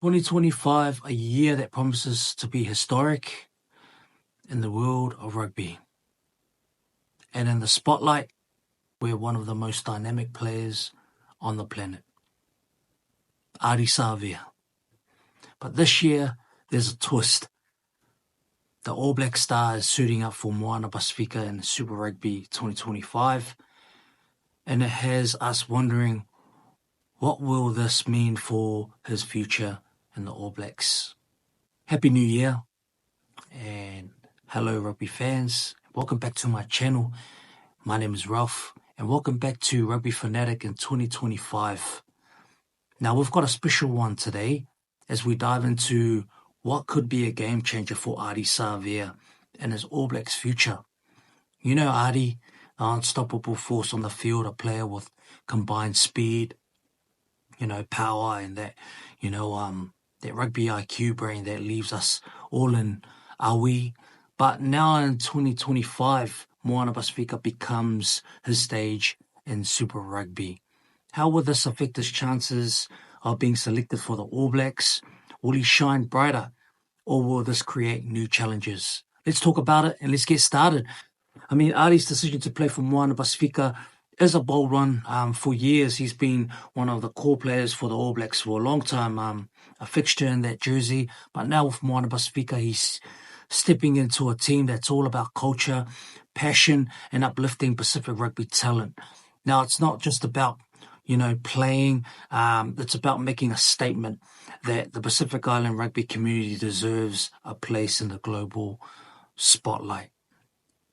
2025, a year that promises to be historic in the world of rugby. And in the spotlight, we're one of the most dynamic players on the planet, Ardie Savea. But this year, there's a twist. The All Black Star is suiting up for Moana Pasifika in Super Rugby 2025, and it has us wondering, what will this mean for his future in the All Blacks? Happy New Year, and hello rugby fans. Welcome back to my channel. My name is Ralph, and welcome back to Rugby Fanatic in 2025. Now, we've got a special one today as we dive into what could be a game changer for Ardie Savea and his All Blacks future. You know Ardie, an unstoppable force on the field, a player with combined speed, power, and that rugby IQ brain that leaves us all in awe. But now in 2025, Moana Pasifika becomes his stage in Super Rugby. How will this affect his chances of being selected for the All Blacks? Will he shine brighter, or will this create new challenges? Let's talk about it and let's get started. Ardie's decision to play for Moana Pasifika is a bold one. For years, he's been one of the core players for the All Blacks for a long time, a fixture in that jersey. But now with Moana Pasifika, he's stepping into a team that's all about culture, passion, and uplifting Pacific rugby talent. Now, it's not just about playing. It's about making a statement that the Pacific Island rugby community deserves a place in the global spotlight.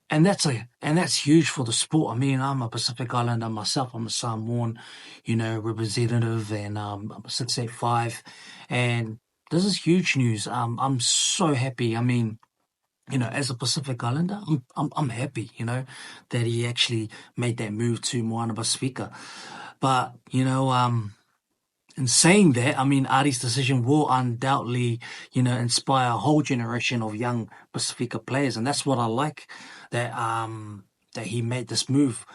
And that's huge for the sport. I'm a Pacific Islander myself. I'm a Samoan, representative, and I'm a 685. And this is huge news. I'm so happy. As a Pacific Islander, I'm happy, that he actually made that move to Moana Pasifika. But, in saying that, Ardie's decision will undoubtedly, inspire a whole generation of young Pasifika players. And that's what I like, that he made this move,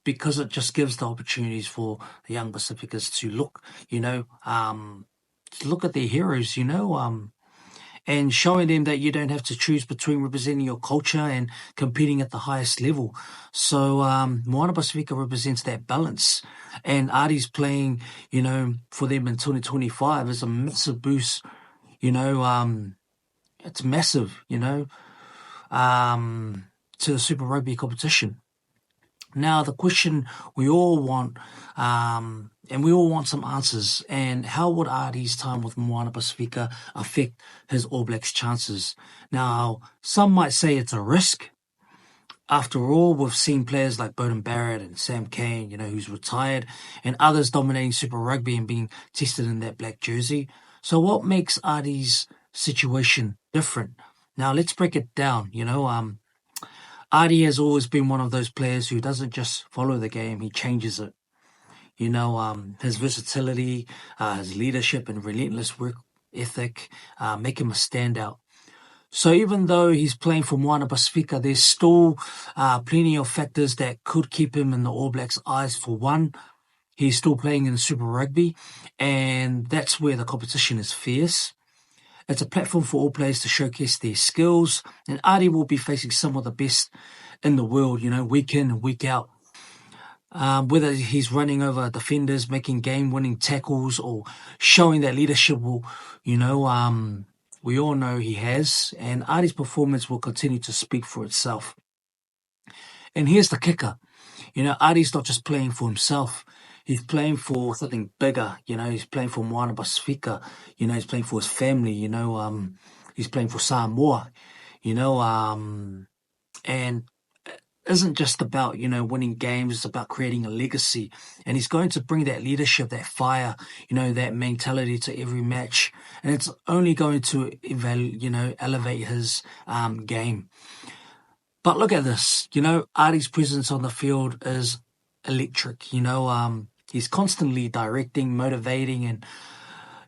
because it just gives the opportunities for the young Pacificas to look at their heroes, and showing them that you don't have to choose between representing your culture and competing at the highest level. So Moana Pasifika represents that balance. And Ardie's playing, for them in 2025 is a massive boost. It's massive, to the Super Rugby competition. Now, the question we all want, and we all want some answers, and how would Ardie's time with Moana Pasifika affect his All Blacks chances? Now, some might say it's a risk. After all, we've seen players like Beauden Barrett and Sam Cane, who's retired, and others dominating Super Rugby and being tested in that black jersey. So what makes Ardie's situation different? Now, let's break it down. Ardie has always been one of those players who doesn't just follow the game, he changes it. His versatility, his leadership and relentless work ethic make him a standout. So even though he's playing for Moana Pasifika, there's still plenty of factors that could keep him in the All Blacks' eyes. For one, he's still playing in Super Rugby, and that's where the competition is fierce. It's a platform for all players to showcase their skills, and Ardie will be facing some of the best in the world, week in and week out. Whether he's running over defenders, making game-winning tackles, or showing that leadership we all know he has, and Ardie's performance will continue to speak for itself. And here's the kicker. Ardie's not just playing for himself. He's playing for something bigger, he's playing for Moana Pasifika, he's playing for his family, he's playing for Samoa, and it isn't just about, winning games, it's about creating a legacy. And he's going to bring that leadership, that fire, that mentality to every match. And it's only going to elevate his game. But look at this, Ardie's presence on the field is electric, he's constantly directing, motivating, and,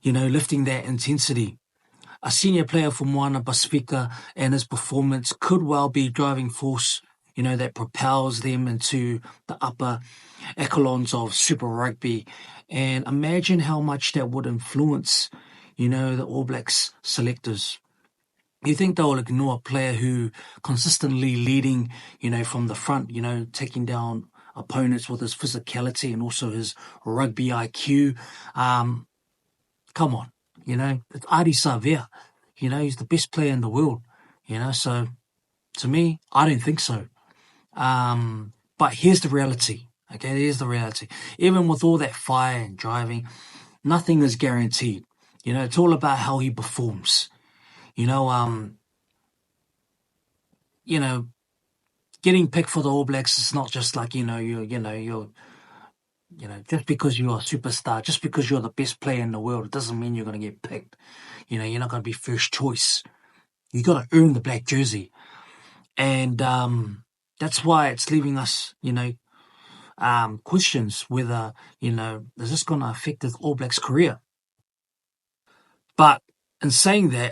lifting that intensity. A senior player for Moana Pasifika and his performance could well be driving force, that propels them into the upper echelons of Super Rugby. And imagine how much that would influence, the All Blacks selectors. You think they'll ignore a player who consistently leading, from the front, taking down opponents with his physicality and also his rugby IQ? Um, Come on, it's Ardie Savea. He's the best player in the world, so to me, I don't think so. But here's the reality. Okay, here's the reality. Even with all that fire and driving, nothing is guaranteed. It's all about how he performs. You know, um, you know, getting picked for the All Blacks is not just like, just because you're a superstar, just because you're the best player in the world, it doesn't mean you're going to get picked. You're not going to be first choice. You got to earn the black jersey. And that's why it's leaving us, questions whether, is this going to affect the All Blacks' career? But in saying that,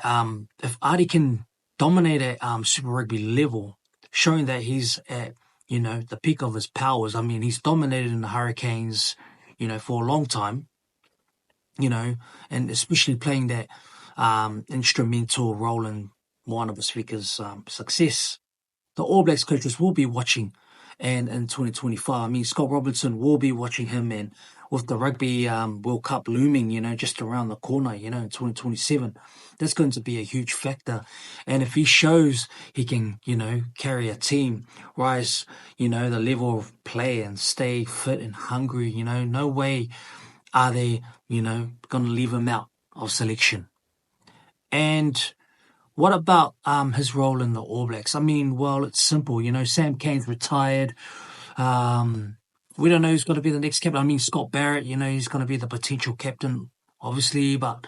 if Ardie can dominate at Super Rugby level, showing that he's at, the peak of his powers, I mean, he's dominated in the Hurricanes, for a long time, and especially playing that instrumental role in Moana Pasifika's success. The All Blacks coaches will be watching, and in 2025, I mean, Scott Robertson will be watching him, and with the Rugby World Cup looming, just around the corner, in 2027, that's going to be a huge factor. And if he shows he can, carry a team, rise, the level of play and stay fit and hungry, no way are they, going to leave him out of selection. And what about his role in the All Blacks? I mean, well, it's simple. Sam Cane's retired. We don't know who's going to be the next captain. I mean, Scott Barrett, he's going to be the potential captain, obviously, but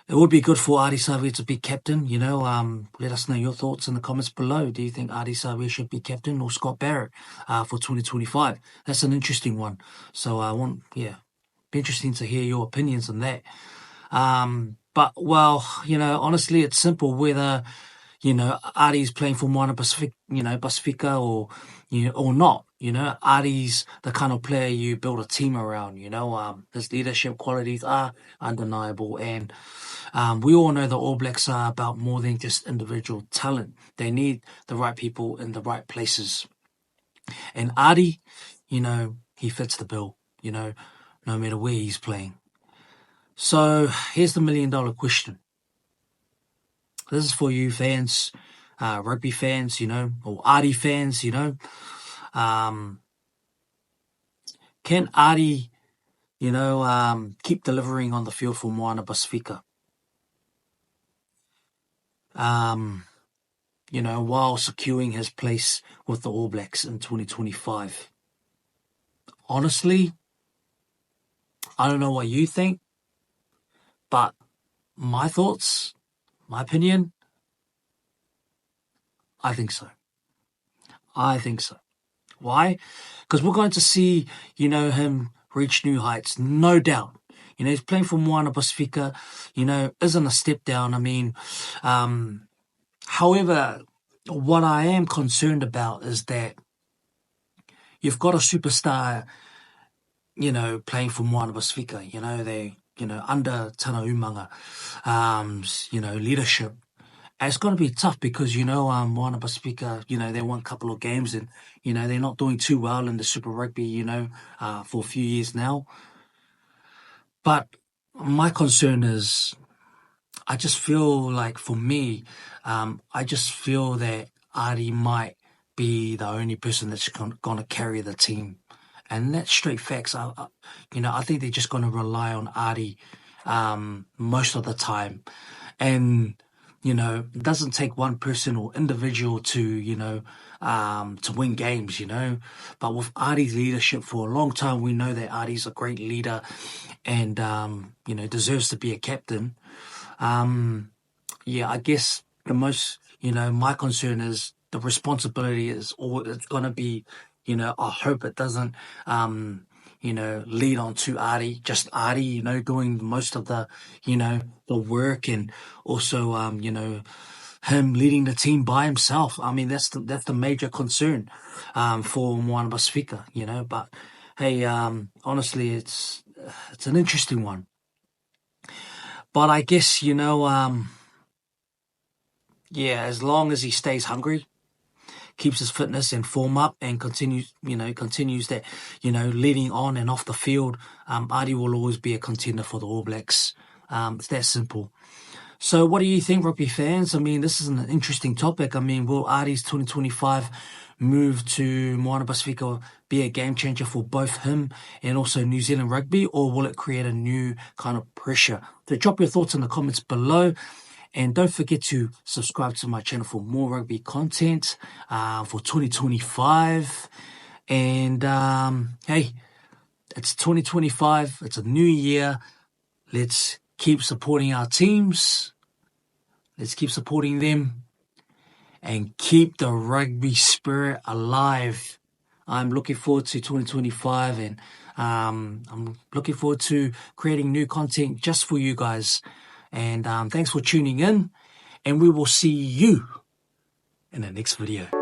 it would be good for Ardie Savea to be captain. Let us know your thoughts in the comments below. Do you think Ardie Savea should be captain or Scott Barrett for 2025? That's an interesting one. So be interesting to hear your opinions on that. But, well, honestly, it's simple whether, Ardie's playing for Moana Pasifika or not. Ardie's the kind of player you build a team around, his leadership qualities are undeniable. And we all know the All Blacks are about more than just individual talent. They need the right people in the right places. And Ardie, he fits the bill, no matter where he's playing. So here's the $1 million question. This is for you fans, rugby fans, or Ardie fans, can Ardie, keep delivering on the field for Moana Pasifika? While securing his place with the All Blacks in 2025. Honestly, I don't know what you think, but my thoughts, my opinion, I think so. Why? Because we're going to see, him reach new heights, no doubt. He's playing for Moana Pasifika, isn't a step down. I mean, however, what I am concerned about is that you've got a superstar, playing for Moana Pasifika, they, under Tana Umanga, leadership. And it's going to be tough because, Moana Pasifika, they won a couple of games and, they're not doing too well in the Super Rugby, for a few years now. But my concern is, I just feel like for me, I just feel that Ardie might be the only person that's going to carry the team. And that's straight facts. I think they're just going to rely on Ardie most of the time. And, it doesn't take one person or individual to win games, But with Ardie's leadership for a long time, we know that Ardie's a great leader and, deserves to be a captain. I guess the most, my concern is the responsibility is all it's going to be, I hope it doesn't, lead on to Ardie, just Ardie, doing most of the, the work and also, him leading the team by himself. I mean, that's the major concern for Moana Pasifika, you know. But hey, honestly, it's an interesting one. But I guess, you know, yeah, as long as he stays hungry, keeps his fitness and form up, and continues that, leading on and off the field, Ardie will always be a contender for the All Blacks. It's that simple. So what do you think, rugby fans? I mean, this is an interesting topic. I mean, will Ardie's 2025 move to Moana Pasifika be a game changer for both him and also New Zealand rugby, or will it create a new kind of pressure? So drop your thoughts in the comments below. And don't forget to subscribe to my channel for more rugby content for 2025. And hey, it's 2025. It's a new year. Let's keep supporting our teams. Let's keep supporting them and keep the rugby spirit alive. I'm looking forward to 2025, and I'm looking forward to creating new content just for you guys. And thanks for tuning in, and we will see you in the next video.